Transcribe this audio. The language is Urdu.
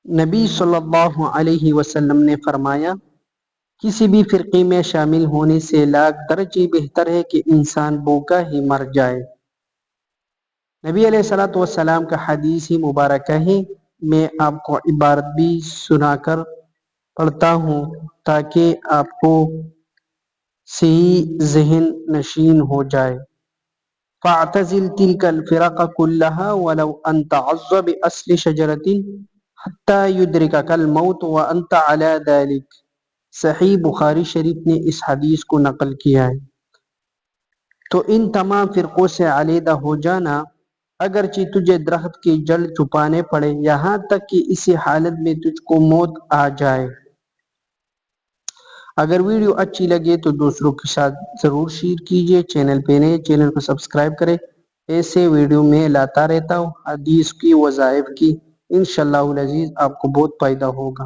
نبی صلی اللہ علیہ وسلم نے فرمایا، کسی بھی فرقے میں شامل ہونے سے لاکھ درجے بہتر ہے کہ انسان بھوکا ہی مر جائے۔ نبی علیہ السلام کا حدیث ہی مبارکہ ہے۔ میں آپ کو عبارت بھی سنا کر پڑھتا ہوں تاکہ آپ کو صحیح ذہن نشین ہو جائے۔ فَاعْتَزِلْ تِلْكَ الْفِرَقَ كُلَّهَا وَلَوْ أَنْ تَعَضَّ بِأَصْلِ شَجَرَةٍ حَتَّى يُدْرِكَكَ الْمَوْتُ وَأَنْتَ عَلَى ذَلِكَ۔ صحیح بخاری شریف نے اس حدیث کو نقل کیا ہے۔ تو ان تمام فرقوں سے علیحدہ ہو جانا، اگرچہ تجھے درخت کی جڑ چھپانے پڑے، یہاں تک کہ اسی حالت میں تجھ کو موت آ جائے۔ اگر ویڈیو اچھی لگے تو دوسروں کے ساتھ ضرور شیئر کیجیے۔ چینل پہ نئے چینل کو سبسکرائب کریں۔ ایسے ویڈیو میں لاتا رہتا ہوں حدیث کی، وظائف کی۔ انشاءاللہ العزیز آپ کو بہت فائدہ ہوگا۔